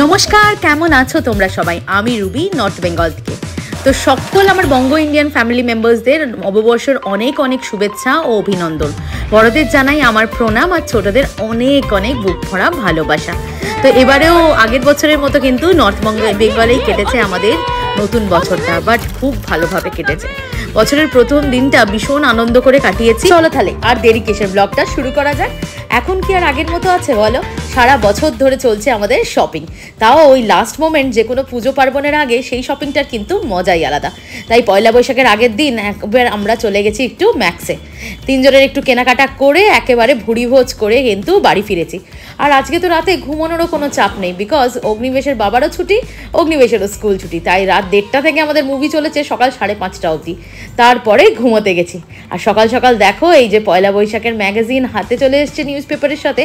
নমস্কার, কেমন আছো তোমরা সবাই? আমি রুবি, নর্থ বেঙ্গল থেকে। তো সকল আমার বঙ্গ ইন্ডিয়ান ফ্যামিলি মেম্বার্সদের নববর্ষের অনেক অনেক শুভেচ্ছা ও অভিনন্দন। বড়দের জানাই আমার প্রণাম আর ছোটদের অনেক অনেক বুক ভরা ভালোবাসা। তো এবারেও আগের বছরের মতো কিন্তু নর্থ বেঙ্গলেই কেটেছে আমাদের নতুন বছরটা, বাট খুব ভালোভাবে কেটেছে। বছরের প্রথম দিনটা ভীষণ আনন্দ করে কাটিয়েছি। চলো তাহলে আর দেরি কিসের, ব্লগটা শুরু করা যাক। এখন কি আর আগের মতো আছে বলো? সারা বছর ধরে চলছে আমাদের শপিং, তাও ওই লাস্ট মোমেন্ট যে কোনো পুজো পার্বণের আগে সেই শপিংটার কিন্তু মজাই আলাদা। তাই পয়লা বৈশাখের আগের দিন একবার আমরা চলে গেছি একটু ম্যাক্সে, তিনজনের একটু কেনাকাটা করে একেবারে ভুড়িভোজ করে কিন্তু বাড়ি ফিরেছি। আর আজকে তো রাতে ঘুমানোরও কোনো চাপ নেই, বিকজ অগ্নিবেশের বাবারও ছুটি, অগ্নিবেশেরও স্কুল ছুটি। তাই রাত 1:30 থেকে আমাদের মুভি চলেছে সকাল 5:30 অবধি, তারপরে ঘুমোতে গেছি। আর সকাল সকাল দেখো এই যে পয়লা বৈশাখের ম্যাগাজিন হাতে চলে এসছে নিউজ পেপারের সাথে।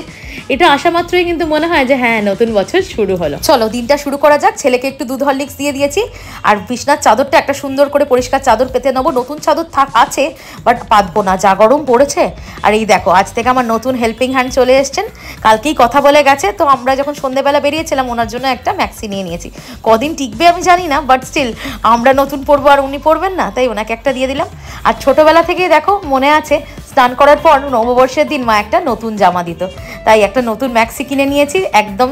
এটা আসা মাত্রই কিন্তু মনে হয় যে হ্যাঁ, নতুন বছর শুরু হলো। চলো দিনটা শুরু করা যাক। ছেলেকে একটু দুধ হরলিক্স দিয়ে দিয়েছি, আর বিছনার চাদরটা একটা সুন্দর করে পরিষ্কার চাদর পেতে নেবো। নতুন চাদর আছে, বাট পাতবো না, যা গরম পড়েছে। আর এই দেখো আজ থেকে আমার নতুন হেল্পিং হ্যান্ড চলে এসছেন, কালকেই কথা বলে গেছে। তো আমরা যখন সন্ধ্যেবেলা বেরিয়েছিলাম ওনার জন্য একটা ম্যাক্সি নিয়ে নিয়েছি। কদিন টিকবে আমি জানি না, বাট স্টিল আমরা নতুন পরবো আর উনি পরবেন না, তাই ওনাকে একটা দিয়ে দিলাম। আর ছোটোবেলা থেকেই দেখো মনে আছে, স্নান করার পর নববর্ষের দিন মা একটা নতুন জামা দিত, তাই একটা নতুন ম্যাক্সি কিনে নিয়েছি, একদম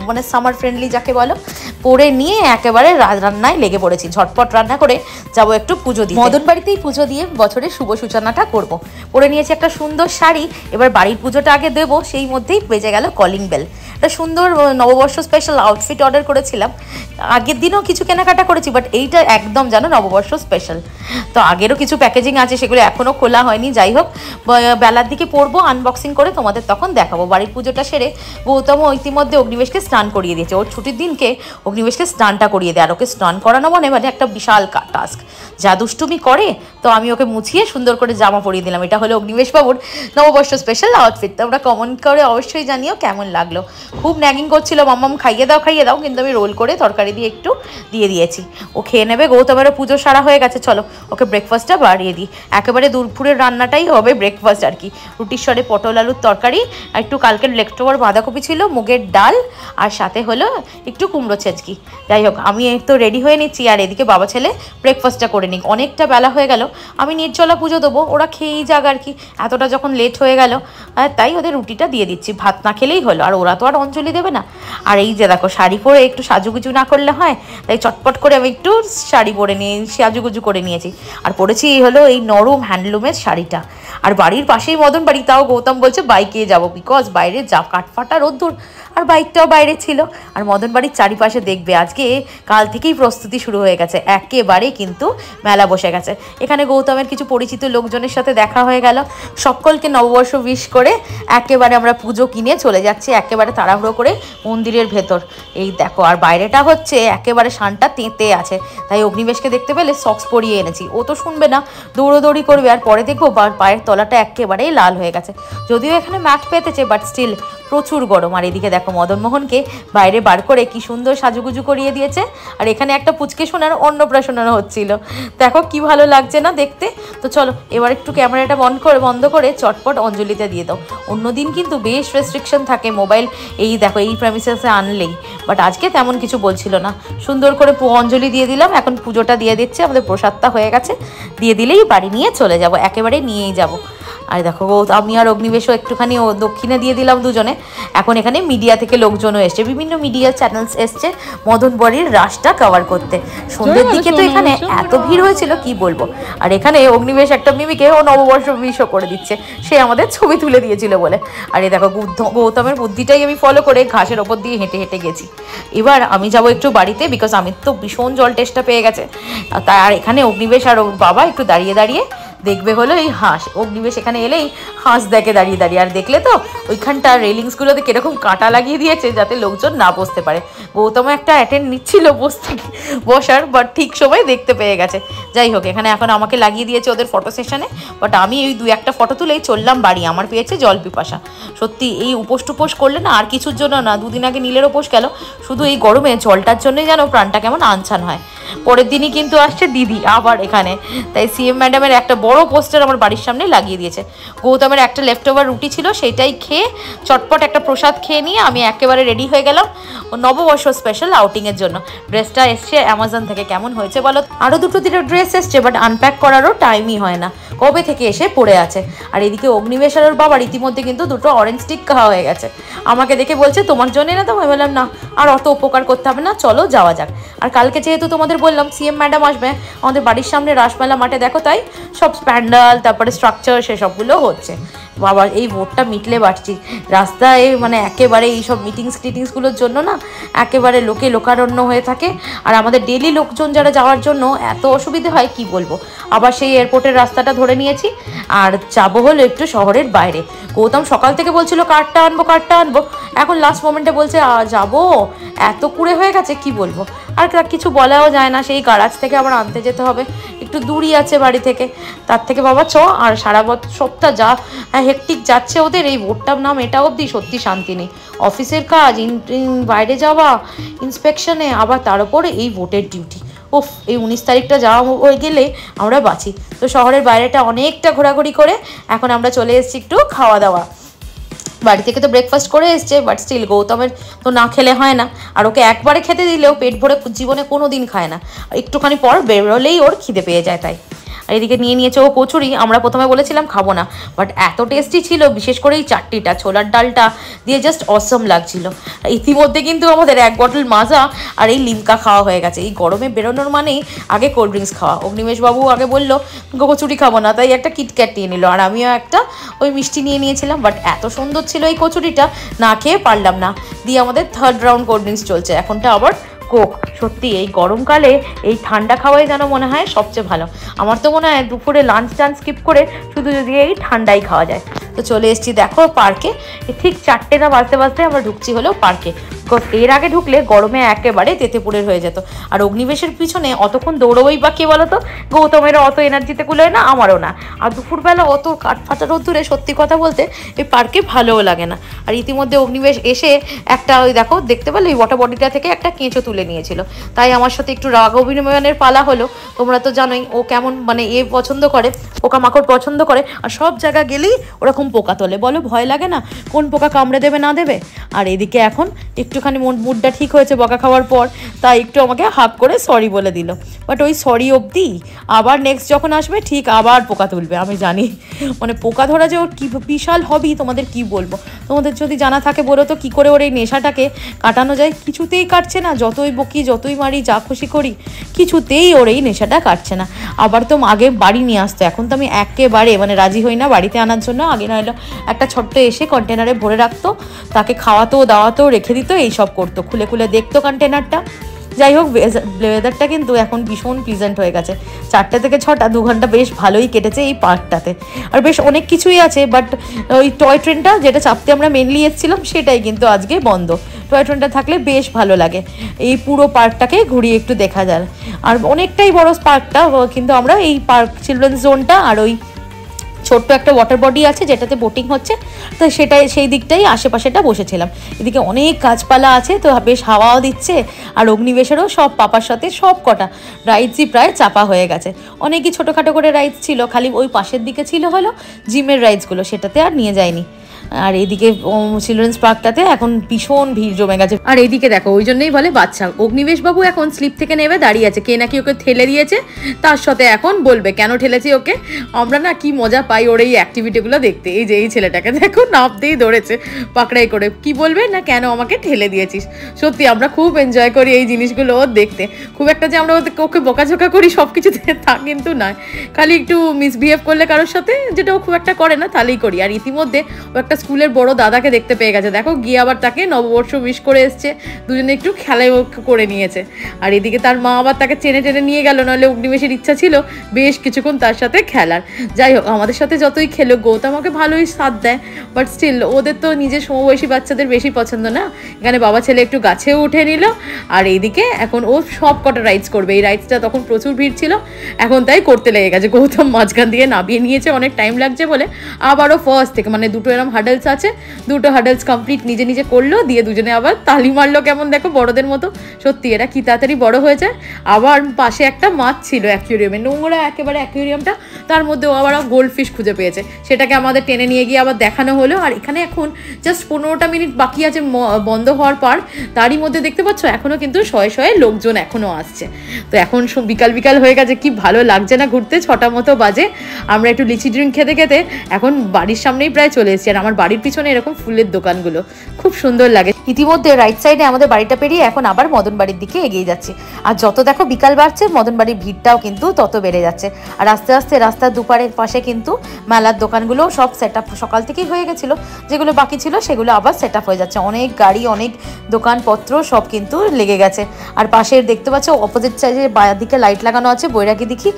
মানে সামার ফ্রেন্ডলি যাকে বলো। পরে নিয়ে একেবারে রান্নায় লেগে পড়েছি, ঝটপট রান্না করে যাবো একটু পুজো দিতে। মদন বাড়িতেই পুজো দিয়ে বছরের শুভ সূচনাটা করব। পরে নিয়েছি একটা সুন্দর শাড়ি, এবার বাড়ির পুজোটা আগে দেবো, সেই মধ্যেই বেজে গেল কলিং বেল। একটা সুন্দর নববর্ষ স্পেশাল আউটফিট অর্ডার করেছিলাম, আগের দিনও কিছু কেনাকাটা করেছি, বাট এইটা একদম জানো নববর্ষ স্পেশাল। তো আগেরও কিছু প্যাকেজিং আছে, সেগুলো এখনও খোলা হয়নি। যাই হোক, বেলার দিকে পরবো, আনবক্সিং করে তোমাদের তখন দেখাবো। বাড়ির পুজোটা সেরে গৌতম ইতিমধ্যে অগ্নিবেশকে স্নান করিয়ে দিয়েছে। ওর ছুটির দিনকে অগ্নিবেশকে স্নানটা করিয়ে দেয়, আর ওকে স্নান করানো মানে একটা বিশাল টাস্ক। যা দুষ্টুমি করে, তো আমি ওকে মুছিয়ে সুন্দর করে জামা পরিয়ে দিলাম। এটা হলো অগ্নিবেশ বাবুর নববর্ষ স্পেশাল আউটফিট। তোমরা কমেন্ট করে অবশ্যই জানিও কেমন লাগলো। খুব ন্যাগিং করছিল, মাম্মাম খাইয়ে দাও, কিন্তু আমি রোল করে তরকারি দিয়ে একটু দিয়ে দিয়েছি, ও খেয়ে নেবে। গৌতমেরও পুজো সারা হয়ে গেছে, চলো ওকে ব্রেকফাস্টটা বাড়িয়ে দিই। একেবারে দুপুরের রান্নাটাই হবে ব্রেকফাস্ট আর কি। রুটির সরে পটল আলুর তরকারি, আর একটু কালকের লেফটোভার বাঁধাকপি ছিল, মুগের ডাল, আর সাথে হলো একটু কুমড়ো ছেঁচকি। যাই হোক, আমি তো রেডি হয়ে নিচ্ছি, আর এদিকে বাবা ছেলে ব্রেকফাস্টটা করে নিক। অনেকটা বেলা হয়ে গেল, আমি নির্জলা পুজো দেবো, ওরা খেয়েই যাক আর কি। এতটা যখন লেট হয়ে গেল, তাই ওদের রুটিটা দিয়ে দিচ্ছি, ভাত না খেলেই হলো। আর ওরা তো আর অঞ্জলি দেবে না। আর এই যে দেখো, শাড়ি পরে একটু সাজুগুজু না করলে হয়, তাই চটপট করে আমি একটু শাড়ি পরে নিয়ে সাজুগুজু করে নিয়েছি। আর পরেছি হলো এই নরম হ্যান্ডলুমের শাড়িটা। আর বাড়ির পাশেই মদন বাড়ি, তাও গৌতম বলছে বাইকে যাবো, বিকজ বাইরে যা কাঠফাটা রোদ্দুর, আর বাইকটাও বাইরে ছিল। আর মদন বাড়ির চারিপাশে দেখবে আজকে কাল থেকেই প্রস্তুতি শুরু হয়ে গেছে, একেবারে কিন্তু মেলা বসে গেছে। এখানে গৌতমের কিছু পরিচিত লোকজনের সাথে দেখা হয়ে গেল, সকলকে নববর্ষ উইশ করে একেবারে আমরা পুজো কিনে চলে যাচ্ছি একেবারে তাড়াহুড়ো করে মন্দিরের ভেতর। এই দেখো, আর বাইরেটা হচ্ছে একেবারে শানটা তেঁতে আছে, তাই অগ্নিবেশকে দেখতে পেলে সক্স পরিয়ে এনেছি। ও তো শুনবে না, দৌড়োদৌড়ি করবে। আর পরে দেখবো পায়ের তলাটা একেবারেই লাল হয়ে গেছে, যদিও এখানে ম্যাট পেতেছে, বাট স্টিল প্রচুর গরম। আর এদিকে দেখো মদনমোহনকে বাইরে বার করে কি সুন্দর সাজুগুজু করিয়ে দিয়েছে। আর এখানে একটা পুচকে সোনার অন্নপ্রাশনও হচ্ছিল, দেখো কি ভালো লাগছে না দেখতে। তো চলো এবার একটু ক্যামেরাটা বন্ধ করে চটপট অঞ্জলিতে দিয়ে দাও। অন্যদিন কিন্তু বেশ রেস্ট্রিকশন থাকে মোবাইল এই দেখো এই প্রেমিসেসে আনলেই, বাট আজকে তেমন কিছু বলছিল না। সুন্দর করে অঞ্জলি দিয়ে দিলাম, এখন পুজোটা দিয়ে দিচ্ছে, আমাদের প্রসাদটা হয়ে গেছে, দিয়ে দিলেই বাড়ি নিয়ে চলে যাব, একেবারে নিয়েই যাব। আর দেখো আমি আর অগ্নিবেশও একটুখানি দক্ষিণে দিয়ে দিলাম দুজনে। এখন এখানে মিডিয়া থেকে লোকজনও এসছে, বিভিন্ন মিডিয়া চ্যানেলস এসছে মদন বাড়ির রাসটা কভার করতে। সন্ধ্যের দিকে তো এখানে এত ভিড় হয়েছিল কি বলবো। আর এখানে অগ্নিবেশ একটা মিমিকে ও নববর্ষ উইশও করে দিচ্ছে, সে আমাদের ছবি তুলে দিয়েছিল বলে। আর এই দেখো গৌতমের বুদ্ধিটাই আমি ফলো করে ঘাসের ওপর দিয়ে হেঁটে হেঁটে গেছি। এবার আমি যাবো একটু বাড়িতে, বিকজ আমি তো ভীষণ জল টেস্টটা পেয়ে গেছে। তাই আর এখানে অগ্নিবেশ আর ওর বাবা একটু দাঁড়িয়ে দাঁড়িয়ে দেখবে হলো এই হাঁস। অগ্নিবেশ এখানে এলেই হাঁস দেখে দাঁড়িয়ে দাঁড়িয়ে। আর দেখলে তো ওইখানটা রেলিংসগুলোতে কিরকম কাঁটা লাগিয়ে দিয়েছে যাতে লোকজন না বসতে পারে। গৌতম একটা অ্যাটেন্ড নিচ্ছিল বসার, বাট ঠিক সময় দেখতে পেয়ে গেছে। যাই হোক, এখানে এখন আমাকে লাগিয়ে দিয়েছে ওদের ফটো সেশনে, বাট আমি ওই 2-1টা ফটো তুলেই চললাম বাড়ি। আমার পেয়েছে জল পিপাসা। সত্যি এই উপোস টুপোস করলে না, আর কিছুর জন্য না, 2 দিন আগে নীলের উপোস গেল, শুধু এই গরমে জলটার জন্যই যেন প্রাণটা কেমন আনছান হয়। পরের দিনই কিন্তু আসছে দিদি আবার এখানে। তাই সিএম ম্যাডামের একটা বড় পোস্টার আমার বাড়ির সামনে লাগিয়ে দিয়েছে। গৌতমের একটা লেফট ওভার রুটি ছিল, সেটাই খেয়ে চটপট একটা প্রসাদ খেয়ে নিয়ে আমি একেবারে রেডি হয়ে গেলাম নববর্ষ স্পেশাল আউটিংয়ের জন্য। ড্রেসটা এসছে অ্যামাজন থেকে, কেমন হয়েছে বলো? আরও দুটো দিনের ড্রেস এসছে, বাট আনপ্যাক করারও টাইমই হয় না, কবে থেকে এসে পড়ে আছে। আর এদিকে অগ্নিবেশ আর ওর বাবার ইতিমধ্যে কিন্তু দুটো অরেঞ্জ স্টিক খাওয়া হয়ে গেছে। আমাকে দেখে বলছে তোমার জন্য না, তো আমি বললাম না আর অত উপকার করতে হবে না, চলো যাওয়া যাক। আর কালকে যেহেতু তোমাদের বললাম সিএম ম্যাডাম আসবে আমাদের বাড়ির সামনে রাসমেলা মাঠে, দেখো তাই সব প্যান্ডাল তারপরে স্ট্রাকচার সেসবগুলো হচ্ছে। বাবা এই ভোটটা মিটলে বাড়ছি রাস্তায়, মানে একেবারে এইসব টিটিংসগুলোর জন্য না একেবারে লোকারণ্য হয়ে থাকে। আর আমাদের ডেলি লোকজন যারা যাওয়ার জন্য এত অসুবিধে হয় কি বলবো। আবার সেই এয়ারপোর্টের রাস্তাটা ধরে নিয়েছি আর যাবো হলো একটু শহরের বাইরে। গৌতম সকাল থেকে বলছিল কার্ডটা আনবো, এখন লাস্ট মোমেন্টে বলছে যাবো, এত কুড়ে হয়ে গেছে কি বলবো। আর কিছু বলাও যায় না, সেই গারাজ থেকে আবার আনতে যেতে হবে, একটু দূরই আছে বাড়ি থেকে। তার থেকে বাবা আর সারা সপ্তাহ যা হেক্টিক যাচ্ছে ওদের, এই ভোটটার নাম এটা অবধি সত্যি শান্তি নেই। অফিসের কাজ, বাইরে যাওয়া ইন্সপেকশনে, আবার তার উপরে এই ভোটের ডিউটি। এই 19 তারিখটা যাওয়া হয়ে গেলে আমরা বাঁচি। তো শহরের বাইরেটা অনেকটা ঘোরাঘুরি করে এখন আমরা চলে এসেছি একটু খাওয়া দাওয়া। বাড়ি থেকে তো ব্রেকফাস্ট করে এসছে, বাট স্টিল গৌতমের তো না খেলে হয় না। আর ওকে একবারে খেতে দিলেও পেট ভরে জীবনে কোনো দিন খায় না, একটুখানি পর বেরোলেই ওর খিদে পেয়ে যায়। তাই আর এদিকে নিয়ে নিয়েছে ও কচুরি। আমরা প্রথমে বলেছিলাম খাবো না, বাট এত টেস্টি ছিল, বিশেষ করে এই চাটনিটা ছোলার ডালটা দিয়ে জাস্ট অসম লাগছিল। ইতিমধ্যে কিন্তু আমাদের 1 বটল মাজা আর এই লিমকা খাওয়া হয়ে গেছে। এই গরমে বেরোনোর মানেই আগে কোল্ড ড্রিঙ্কস খাওয়া। অগ্নিমেশবাবু আগে বললো কচুরি খাবো না, তাই একটা কিটক্যাট নিয়ে নিল, আর আমিও একটা ওই মিষ্টি নিয়ে নিয়েছিলাম। বাট এত সুন্দর ছিল এই কচুরিটা, না খেয়ে পারলাম না। দিয়ে আমাদের 3rd রাউন্ড কোল্ড ড্রিঙ্কস চলছে, এখনটা আবার কোক। সত্যি এই গরমকালে এই ঠান্ডা খাওয়াই যেন মনে হয় সবচেয়ে ভালো। আমার তো মনে হয় দুপুরে লাঞ্চ স্কিপ করে শুধু যদি এই ঠান্ডাই খাওয়া যায়। তো চলে এসেছি দেখো পার্কে, ঠিক 4টে না বাজতে আমরা ঢুকছি হলো পার্কে। এর আগে ঢুকলে গরমে একেবারে তেতেপুরের হয়ে যেত। আর অগ্নিবেশের পিছনে অতক্ষণ দৌড়োই বা কে বলো তো, গৌতমেরও অত এনার্জিতে কুলোয় না, আমারও না। আর দুপুরবেলা অত কাঠফাটা রোদ্দুরে সত্যি কথা বলতে এই পার্কে ভালোও লাগে না। আর ইতিমধ্যে অগ্নিবেশ এসে একটা ওই দেখো দেখতে পেলে ওই ওয়াটার বডিটা থেকে একটা কেঁচো তুলে নিয়েছিল, তাই আমার সাথে একটু রাগ অভিনয়ের পালা হলো। তোমরা তো জানোই ও কেমন মানে পছন্দ করে, পোকামাকড় পছন্দ করে, আর সব জায়গা গেলেই ওরকম পোকা তোলে। বলো ভয় লাগে না কোন পোকা কামড়ে দেবে না দেবে? আর এদিকে এখন একটুখানি মুডটা ঠিক হয়েছে বকা খাওয়ার পর, তাই একটু আমাকে হাফ করে সরি বলে দিল। বাট ওই সরি অবধি, আবার নেক্সট যখন আসবে ঠিক আবার পোকা তুলবে। আমি জানি মানে পোকা ধরা যে ওর কী বিশাল হবি, তোমাদের কি বলবো। তোমাদের যদি জানা থাকে বলো তো কী করে ওর এই নেশাটাকে কাটানো যায়। কিছুতেই কাটছে না, যতই বকি যতই মারি যা খুশি করি কিছুতেই ওর এই নেশাটা কাটছে না। আবার তো আগে বাড়ি নিয়ে আসতো, এখন তো আমি একেবারে মানে রাজি হই না বাড়িতে আনার জন্য। আগে নইলো একটা ছোট্ট এসে কন্টেনারে ভরে রাখতো, তাকে খাওয়াতো দাওয়াতো রেখে দিত, এইসব করতো, খুলে খুলে দেখতো কন্টেনারটা। যাই হোক ওয়েদারটা কিন্তু এখন ভীষণ প্লিজেন্ট হয়ে গেছে। 4টে থেকে 6টা 2 ঘন্টা বেশ ভালোই কেটেছে এই পার্কটাতে। আর বেশ অনেক কিছুই আছে, বাট ওই টয় ট্রেনটা যেটা চাপতে আমরা মেনলি এসেছিলাম সেটাই কিন্তু আজকে বন্ধ। টয় ট্রেনটা থাকলে বেশ ভালো লাগে, এই পুরো পার্কটাকে ঘুরিয়ে একটু দেখা যায়। আর অনেকটাই বড় পার্কটা, কিন্তু আমরা এই পার্ক চিলড্রেন্স জোনটা আর ওই ছোট্ট একটা ওয়াটার বডি আছে যেটাতে বোটিং হচ্ছে, তো সেটাই সেই দিকটাই আশেপাশেটা বসেছিলাম। এদিকে অনেক গাছপালা আছে, তো বেশ হাওয়াও দিচ্ছে। আর অগ্নিবেশেরও সব পাপার সাথে সব কটা রাইডসই প্রায় চাপা হয়ে গেছে। অনেকই ছোটোখাটো করে রাইডস ছিল, খালি ওই পাশের দিকে ছিল হলো জিমের রাইডসগুলো, সেটাতে আর নিয়ে যায়নি। আর এইদিকে চিলড্রেন্স পার্কটাতে এখন ভীষণ ভিড় জমে গেছে। আর এইদিকে দেখো ওই জন্যই বলে বাচ্চা। অগ্নিবেশবাবু এখন স্লিপ থেকে নেমে দাঁড়িয়ে আছে, কে নাকি ওকে ঠেলে দিয়েছে, তার সাথে এখন বলবে কেন ঠেলেছি ওকে। আমরা না কি মজা পাই ওর এই অ্যাক্টিভিটিগুলো দেখতে। এই যে এই ছেলেটাকে দেখো নামতেই ধরেছে পাকড়াই করে, কি বলবে না কেন আমাকে ঠেলে দিয়েছিস। সত্যি আমরা খুব এনজয় করি এই জিনিসগুলো ওর দেখতে। খুব একটা যে আমরা ওকে বকাঝোকা করি সব কিছুতে তা কিন্তু নয়, খালি একটু মিসবিহেভ করলে কারোর সাথে, যেটা ও খুব একটা করে না তাহলেই করি। আর ইতিমধ্যে ও একটা স্কুলের বড় দাদাকে দেখতে পেয়ে গেছে, দেখো গিয়ে আবার তাকে নববর্ষ উইশ করে এসছে, দুজনে একটু খেলায় করে নিয়েছে। আর এদিকে তার মা আবার তাকে টেনে টেনে নিয়ে গেল, নাহলে অগ্নিবেশের ইচ্ছা ছিল বেশ কিছুক্ষণ তার সাথে খেলার। যাই হোক আমাদের সাথে যতই খেলো, গৌতম আমাকে ভালোই সাথ দেয়, বাট স্টিল ওদের তো নিজের সমবয়সী বাচ্চাদের বেশি পছন্দ না। এখানে বাবা ছেলে একটু গাছেও উঠে নিল। আর এইদিকে এখন ও সব কটা রাইডস করবে। এই রাইডসটা তখন প্রচুর ভিড় ছিল, এখন তাই করতে লেগে গেছে। গৌতম মাঝখান দিয়ে নামিয়ে নিয়েছে, অনেক টাইম লাগছে বলে আবারও ফার্স্ট থেকে মানে দুটো এরম হার্ডল হার্ডেলস আছে, 2টো হার্ডেলস কমপ্লিট নিজে নিজে করলো, দিয়ে দুজনে আবার তালি মারলো কেমন দেখো বড়দের মতো। সত্যি এরা কি তাড়াতাড়ি বড় হয়ে যায়। আবার পাশে একটা মাছ ছিল অ্যাকুয়ারিয়ামে, নোংরা একেবারে অ্যাকুয়ারিয়ামটা, তার মধ্যে আবার গোল্ড ফিশ খুঁজে পেয়েছে, সেটাকে আমাদের টেনে নিয়ে গিয়ে আবার দেখানো হলো। আর এখানে এখন জাস্ট 15টা মিনিট বাকি আছে বন্ধ হওয়ার পর, তারই মধ্যে দেখতে পাচ্ছ এখনও কিন্তু শয়ে শয়ে লোকজন এখনও আসছে। তো এখন বিকাল বিকাল হয়ে গেছে, কি ভালো লাগছে না ঘুরতে, 6টা মতো বাজে। আমরা একটু লিচি ড্রিঙ্ক খেতে খেতে এখন বাড়ির সামনেই প্রায় চলে এসেছি। আর আমার বাড়ির পিছনে এরকম ফুলের দোকানগুলো খুব সুন্দর লাগে। ইতিমধ্যে রাইট সাইডে আমাদের বাড়িটা পেরিয়ে এখন আবার মদন বাড়ির দিকে এগিয়ে যাচ্ছি। আর যত দেখো বিকাল বাড়ছে মদন বাড়ির ভিড়টাও কিন্তু তত বেড়ে যাচ্ছে। আর আস্তে আস্তে রাস্তার দুপারের পাশে কিন্তু মেলার দোকানগুলো সব সেট আপ সকাল থেকেই হয়ে গেছিলো, যেগুলো বাকি ছিল সেগুলো আবার সেট আপ হয়ে যাচ্ছে। অনেক গাড়ি, অনেক দোকানপত্র সব কিন্তু লেগে গেছে। আর পাশের দেখতে পাচ্ছ অপোজিট সাইডে বায়ার দিকে লাইট লাগানো আছে বৈরাগী দিঘি।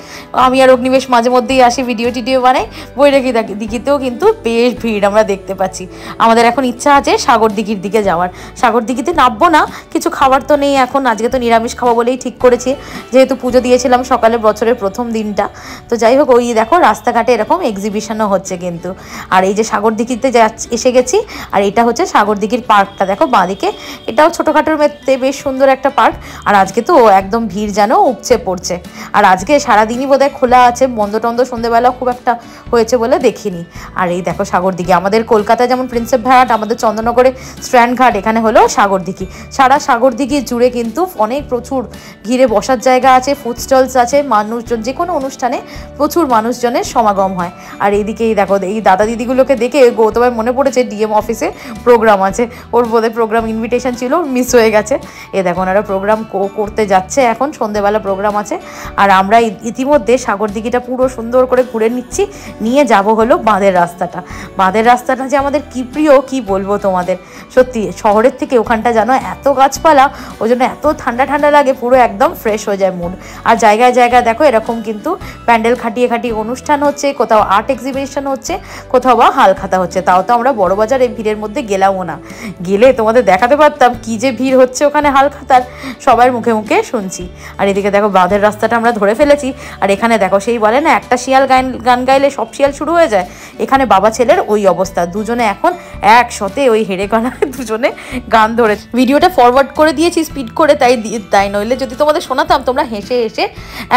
আমি আর অগ্নিবেশ মাঝে মধ্যেই আসি, ভিডিও টিডিও বানাই। বৈরাগী দিঘিতেও কিন্তু বেশ ভিড় আমরা দেখতে পাচ্ছি। আমাদের এখন ইচ্ছা আছে সাগর দিঘির দিকে যাওয়ার। সাগর দিঘিতে নামবো না, কিছু খাবার তো নেই এখন, আজকে তো নিরামিষ খাবো বলেই ঠিক করেছি, যেহেতু পুজো দিয়েছিলাম সকালে বছরের প্রথম দিনটা। তো যাই হোক, ওই দেখো রাস্তাঘাটে এরকম এক্সিবিশনও হচ্ছে কিন্তু। আর এই যে সাগর দিঘিতে এসে গেছি, আর এটা হচ্ছে সাগর দিঘির পার্কটা, দেখো বাঁদিকে। এটাও ছোটোখাটোর মধ্যে বেশ সুন্দর একটা পার্ক। আর আজকে তো একদম ভিড় যেন উপচে পড়ছে। আর আজকে সারাদিনই বোধহয় খোলা আছে, বন্ধ টন্ধ সন্ধ্যেবেলা খুব একটা হয়েছে বলে দেখিনি। আর এই দেখো সাগর দিঘি, আমাদের কলকাতায় যেমন প্রিন্সেপ ঘাট, আমাদের চন্দননগরে স্ট্র্যান্ড ঘাট, এখানে হলো সাগর দিঘি। সারা সাগর দিঘি জুড়ে কিন্তু অনেক প্রচুর ঘিরে বসার জায়গা আছে, ফুড স্টলস আছে, মানুষজন যে কোনো অনুষ্ঠানে প্রচুর মানুষজনের সমাগম হয়। আর এইদিকেই দেখো এই দাদা দিদিগুলোকে দেখে গৌতমের মনে পড়েছে ডিএম অফিসে প্রোগ্রাম আছে, ওর বোধহয় প্রোগ্রাম ইনভিটেশন ছিল, মিস হয়ে গেছে। এ দেখো ওনারা প্রোগ্রাম করতে যাচ্ছে, এখন সন্ধ্যেবেলা প্রোগ্রাম আছে। আর আমরা ইতিমধ্যে সাগর দিঘিটা পুরো সুন্দর করে ঘুরে নিচ্ছি, নিয়ে যাব হলো বাঁধের রাস্তাটা। বাঁধের রাস্তাটা যে আমাদের কি প্রিয় কি বলবো তোমাদের, সত্যি শহরের থেকে ওখানটা জানো এত গাছপালা, ওই জন্য এত ঠান্ডা ঠান্ডা লাগে, পুরো একদম ফ্রেশ হয়ে যায় মুড। আর জায়গায় জায়গায় দেখো এরকম কিন্তু প্যান্ডেল খাটিয়ে খাটিয়ে অনুষ্ঠান হচ্ছে, কোথাও আর্ট এক্সিবিশন হচ্ছে, কোথাও বা হালখাতা হচ্ছে। তাও তো আমরা বড়বাজার এই ভিড়ের মধ্যে গেলামও না, গেলে তোমাদের দেখাতে পারতাম কি যে ভিড় হচ্ছে ওখানে হালখাতার, সবার মুখে মুখে শুনছি। আর এদিকে দেখো বাঁধের রাস্তাটা আমরা ধরে ফেলেছি। আর এখানে দেখো সেই বলে না একটা শিয়াল গান গাইলে সব শিয়াল শুরু হয়ে যায়, এখানে বাবা ছেলের ওই অবস্থা, দুজনে এখন একসাথে ওই হেরে গলায় দুজনে গান ধরে। ভিডিওটা ফরওয়ার্ড করে দিয়েছি স্পিড করে, তাই নইলে যদি তোমাদের শোনাতাম তোমরা হেসে হেসে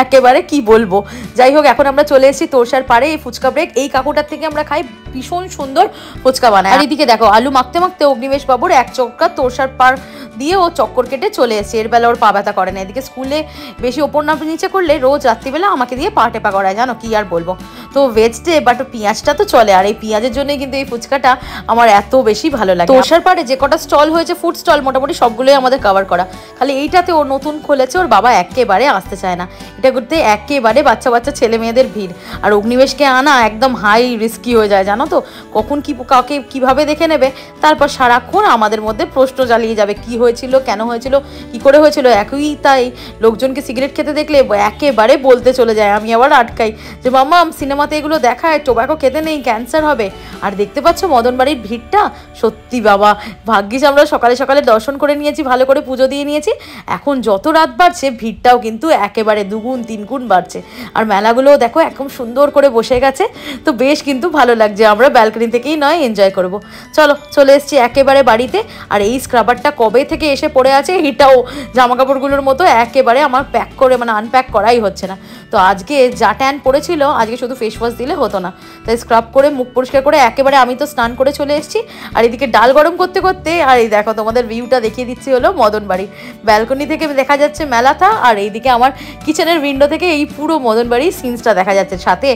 একেবারে কি বলবো। যাই হোক, এখন আমরা চলে এসেছি তোরসার পাড়ে, এই ফুচকা ব্রেক, এই কাকুটার থেকে আমরা খাই ভীষণ সুন্দর ফুচকা বানায়। আর এদিকে দেখো আলু মাখতে মাখতে অগ্নিবেশ বাবুর এক চক্কর তোরসার পাড় দিয়ে ও চক্কর কেটে চলে এসেছে। এর বেলা ওর পা ব্যথা করে না। এদিকে স্কুলে বেশি ওপর না নিচে করলে রোজ রাত্রিবেলা আমাকে দিয়ে পা টেপা করায়, জানো কি আর বলবো। তো ভেজ ডে বাট পেঁয়াজটা তো চলে, আর এই পেঁয়াজের জন্যই কিন্তু এই ফুচকাটা আমার এত বেশি ভালো লাগে। তোরসার পাড়ে যে কটা স্টল হয়েছে ফুড স্টল, মোটামুটি সবগুলোই আমাদের কভার করা, খালি এইটাতে ও নতুন খুলেছে, ওর বাবা একেবারে আসতে চায় না। এটা করতে একেবারে বাচ্চা বাচ্চা ছেলে মেয়েদের ভিড়। আর অগ্নিবেশকে আনা একদম হাই রিস্কি হয়ে যায়, জানো তো, কখন কি কাউকে কিভাবে দেখে নেবে, তারপর সারাক্ষণ আমাদের মধ্যে প্রশ্ন জ্বালিয়ে যাবে, কি হয়েছিল, কেন হয়েছিল, কি করে হয়েছিল। একই তাই লোকজনকে সিগারেট খেতে দেখলে একেবারে বলতে চলে যায়, আমি আবার আটকাই যে মামা সিনেমাতে এগুলো দেখায়, টোব্যাকো খেতে নেই, ক্যান্সার হবে। আর দেখতে পাচ্ছ মদন বাড়ির ভিড়টা, সত্যি বাবা ভাগ্যিস আমরা সকালে সকালে দর্শন করে নিয়েছি, ভালো করে পুজো দিয়ে নিয়েছি। এখন যত রাত বাড়ছে ভিড়টাও কিন্তু একেবারে দুগুণ তিনগুণ বাড়ছে। আর মেলাগুলোও দেখো একদম সুন্দর করে বসে গেছে, তো বেশ কিন্তু ভালো লাগছে। আমরা ব্যালকনি থেকেই নয় এনজয় করব। চলো চলে এসেছি একেবারে বাড়িতে। আর এই স্ক্রাবারটা কবে থেকে এসে পড়ে আছে, এটাও জামা কাপড়গুলোর মতো একেবারে আমার প্যাক করে মানে আনপ্যাক করাই হচ্ছে না। তো আজকে যা ট্যান পড়েছিল, আজকে শুধু ফেস ওয়াশ দিলে হতো না, তাই স্ক্রাব করে মুখ পরিষ্কার করে একেবারে আমি তো স্নান করে চলে এসেছি। আর এদিকে ডাল গরম করতে করতে, আর এই দেখো তোমাদের ভিউটা দেখিয়ে দিচ্ছি হলো মদন বাড়ি, ব্যালকনি থেকে দেখা যাচ্ছে মেলাটা, আর এইদিকে আমার কিচেনের উইন্ডো থেকে এই পুরো মদন বাড়ির সিনসটা দেখা যাচ্ছে, সাথে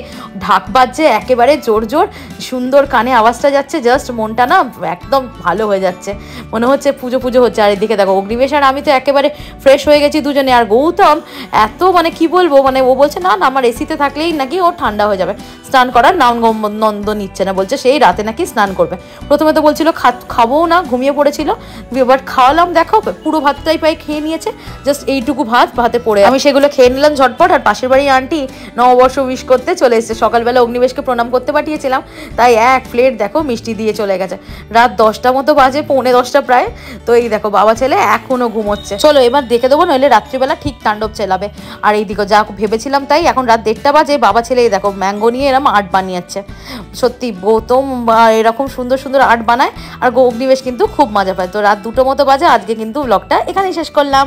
ঢাক বাজছে একেবারে জোর জোর, সুন্দর কানে আওয়াজটা যাচ্ছে, জাস্ট মনটা না একদম ভালো হয়ে যাচ্ছে, মনে হচ্ছে পুজো পুজো হচ্ছে। আর এদিকে দেখো অগ্নিবেশ আর আমি তো একেবারে ফ্রেশ হয়ে গেছি দুজনে। আর গৌতম এত মানে কি বলবো, মানে ও বলছে না আমার এসিতে থাকলেই নাকি ও ঠান্ডা হয়ে যাবে, স্নান করার নন্দ নিচ্ছে না, বলছে সেই রাতে নাকি স্নান করবে। প্রথমে তো বলছিল খাবো না, ঘুমিয়ে পড়েছিল, বাট খাওয়ালাম, দেখো পুরো ভাতটাই প্রায় খেয়ে নিয়েছে, জাস্ট এইটুকু ভাতে পড়ে আমি সেগুলো খেয়ে নিলাম ঝটপট। আর পাশের বাড়ি আন্টি নববর্ষ উইশ করতে চলে এসেছে, সকালবেলা অগ্নিবেশকে প্রণাম করতে পাঠিয়েছিলাম, তাই এক প্লেট দেখো মিষ্টি দিয়ে চলে গেছে। রাত 10টা মতো বাজে, 9:45 প্রায়। তো এই দেখো বাবা ছেলে এখনো ঘুমোচ্ছে। চলো এবার দেখে দেবো, নইলে রাত্রিবেলা ঠিক তাণ্ডব চালাবে। আর এইদিকে যা ভেবেছিলাম তাই, এখন রাত 1:30 বাজে, বাবা ছেলে এই দেখো ম্যাঙ্গো নিয়ে এরকম আর্ট বানিয়েছে। সত্যি গৌতম এরকম সুন্দর সুন্দর আর্ট বানায়, আর অগ্নিবেশ কিন্তু খুব মজা পায়। তো রাত 2টো মতো বাজে, আজকে কিন্তু ব্লগটা এখানেই শেষ করলাম।